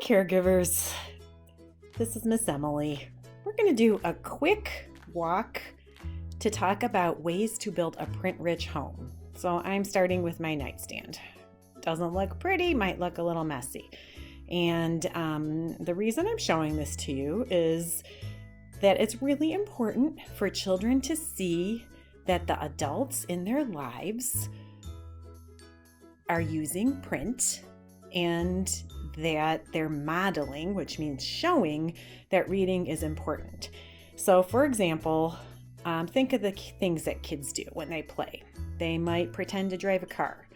caregivers. This is Miss Emily. We're going to do a quick walk to talk about ways to build a print-rich home. So I'm starting with my nightstand. Doesn't look pretty, might look a little messy. And the reason I'm showing this to you is that it's really important for children to see that the adults in their lives are using print and that they're modeling, which means showing that reading is important. So for example, think of the things that kids do when they play. They might pretend to drive a car.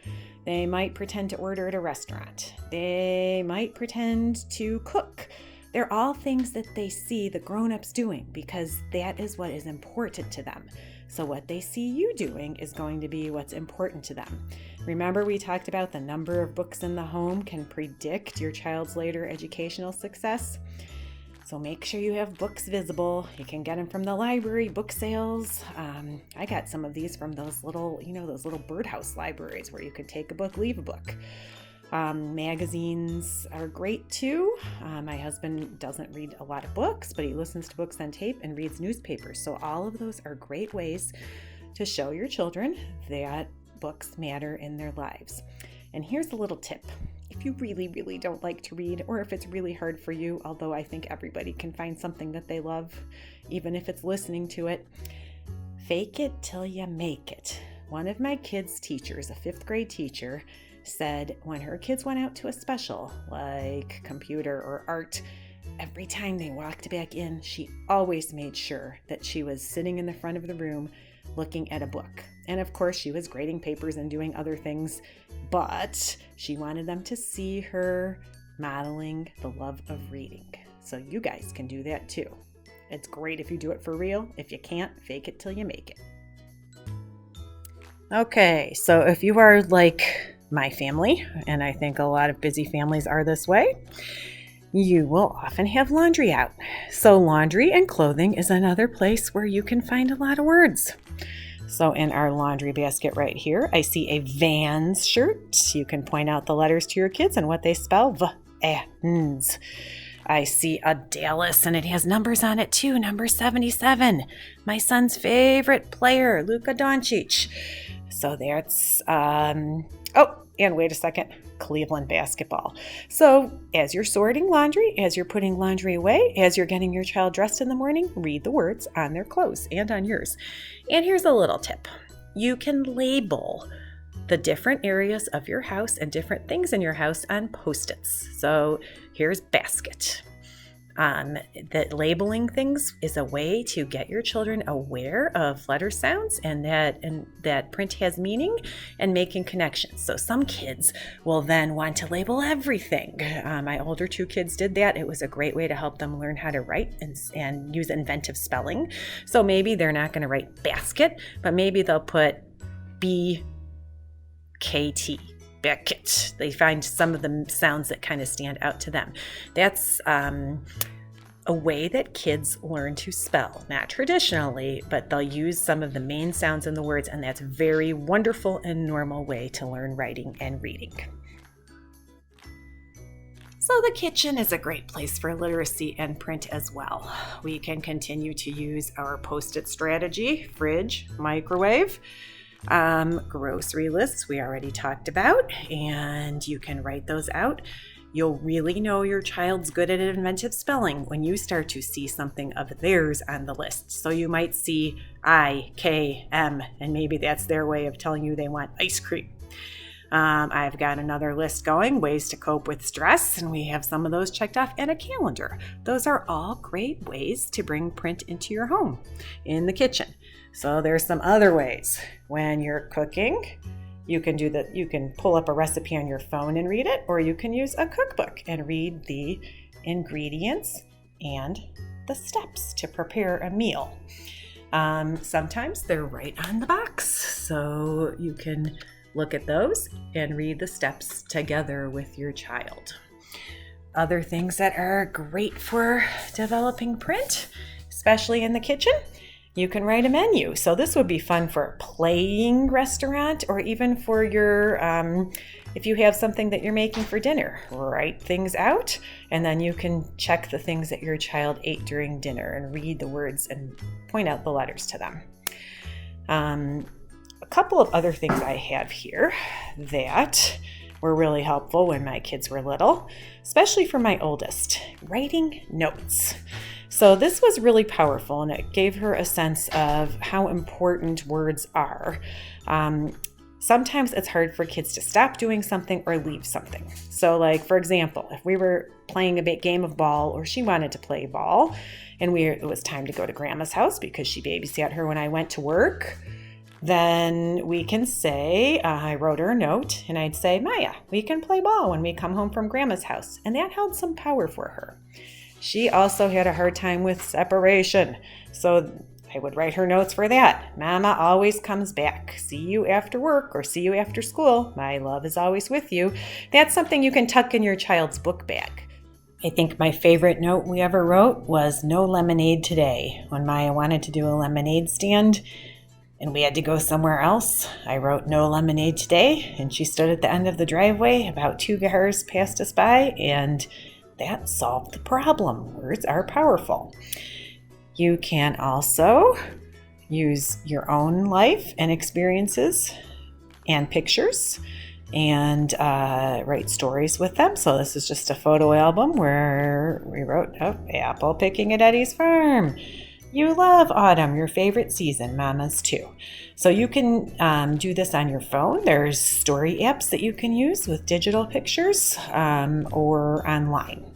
They might pretend to order at a restaurant. They might pretend to cook. They're all things that they see the grown-ups doing because that is what is important to them. So what they see you doing is going to be what's important to them. Remember we talked about the number of books in the home can predict your child's later educational success? So make sure you have books visible. You can get them from the library, book sales. I got some of these from those little birdhouse libraries where you could take a book, leave a book. Magazines are great too. My husband doesn't read a lot of books, but he listens to books on tape and reads newspapers. So all of those are great ways to show your children that books matter in their lives. And here's a little tip. If you really, really don't like to read, or if it's really hard for you, although I think everybody can find something that they love, even if it's listening to it, fake it till you make it. One of my kids' teachers, a 5th grade teacher, said when her kids went out to a special like computer or art, every time they walked back in, she always made sure that she was sitting in the front of the room looking at a book. And of course, she was grading papers and doing other things, but she wanted them to see her modeling the love of reading. So you guys can do that too. It's great if you do it for real. If you can't, fake it till you make it. Okay, so if you are like my family, and I think a lot of busy families are this way, you will often have laundry out. So laundry and clothing is another place where you can find a lot of words. So in our laundry basket right here, I see a Vans shirt. You can point out the letters to your kids and what they spell. V-A-N-S. I see a Dallas, and it has numbers on it too. Number 77. My son's favorite player, Luka Doncic. So that's, and wait a second, Cleveland basketball. So as you're sorting laundry, as you're putting laundry away, as you're getting your child dressed in the morning, read the words on their clothes and on yours. And here's a little tip. You can label the different areas of your house and different things in your house on Post-its. So here's basket. That labeling things is a way to get your children aware of letter sounds and that print has meaning and making connections. So some kids will then want to label everything. My older 2 kids did that. It was a great way to help them learn how to write and use inventive spelling. So maybe they're not going to write basket, but maybe they'll put B-K-T. Beckett. They find some of the sounds that kind of stand out to them. That's a way that kids learn to spell, not traditionally, but they'll use some of the main sounds in the words, and that's a very wonderful and normal way to learn writing and reading. So the kitchen is a great place for literacy and print as well. We can continue to use our Post-it strategy, fridge, microwave, grocery lists we already talked about, and you can write those out. You'll really know your child's good at inventive spelling when you start to see something of theirs on the list. So you might see I-K-M, and maybe that's their way of telling you they want ice cream. I've got another list going, ways to cope with stress, and we have some of those checked off, and a calendar. Those are all great ways to bring print into your home in the kitchen. So there's some other ways. When you're cooking, you can pull up a recipe on your phone and read it, or you can use a cookbook and read the ingredients and the steps to prepare a meal. Sometimes they're right on the box, so you can look at those and read the steps together with your child. Other things that are great for developing print, especially in the kitchen, You can write a menu. So this would be fun for a playing restaurant, or even for your, if you have something that you're making for dinner, write things out, and then you can check the things that your child ate during dinner and read the words and point out the letters to them. A couple of other things I have here that were really helpful when my kids were little, especially for my oldest, writing notes. So this was really powerful, and it gave her a sense of how important words are. Sometimes it's hard for kids to stop doing something or leave something. So like, for example, if we were playing a game of ball, or she wanted to play ball, and it was time to go to Grandma's house because she babysat her when I went to work, then we can say, I wrote her a note, and I'd say, Maya, we can play ball when we come home from Grandma's house. And that held some power for her. She also had a hard time with separation, so I would write her notes for that. Mama always comes back. See you after work, or see you after school. My love is always with you. That's something you can tuck in your child's book bag. I think my favorite note we ever wrote was no lemonade today. When Maya wanted to do a lemonade stand and we had to go somewhere else, I wrote no lemonade today, and she stood at the end of the driveway about 2 cars passed us by, and that solved the problem. Words are powerful. You can also use your own life and experiences and pictures and write stories with them. So this is just a photo album where we wrote, apple picking at Eddie's farm. You love autumn, your favorite season, Mama's too. So you can do this on your phone. There's story apps that you can use with digital pictures or online.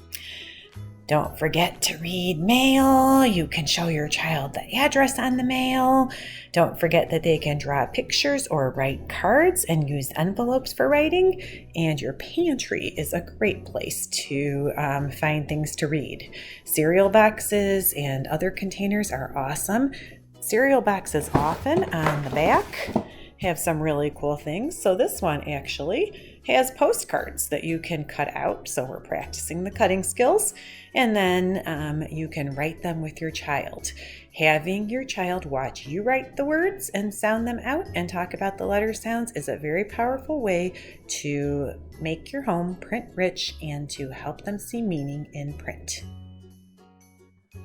Don't forget to read mail. You can show your child the address on the mail. Don't forget that they can draw pictures or write cards and use envelopes for writing. And your pantry is a great place to find things to read. Cereal boxes and other containers are awesome. Cereal boxes often on the back have some really cool things. So this one actually has postcards that you can cut out. So we're practicing the cutting skills. And then you can write them with your child. Having your child watch you write the words and sound them out and talk about the letter sounds is a very powerful way to make your home print rich and to help them see meaning in print.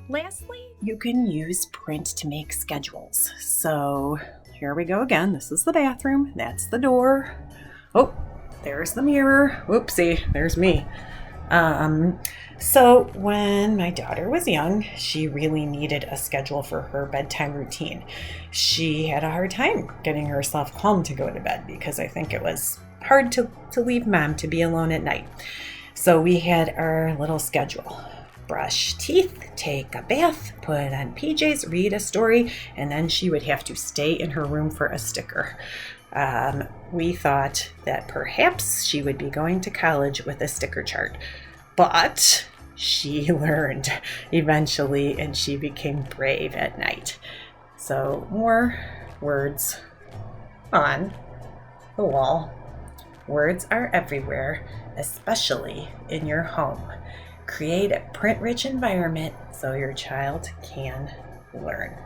Lastly, you can use print to make schedules. So here we go again. This is the bathroom. That's the door. Oh, there's the mirror. Whoopsie, there's me. So when my daughter was young, she really needed a schedule for her bedtime routine. She had a hard time getting herself calm to go to bed because I think it was hard to leave Mom to be alone at night. So we had our little schedule. Brush teeth, take a bath, put on PJs, read a story, and then she would have to stay in her room for a sticker. We thought that perhaps she would be going to college with a sticker chart, but she learned eventually, and she became brave at night. So more words on the wall. Words are everywhere, especially in your home. Create a print-rich environment so your child can learn.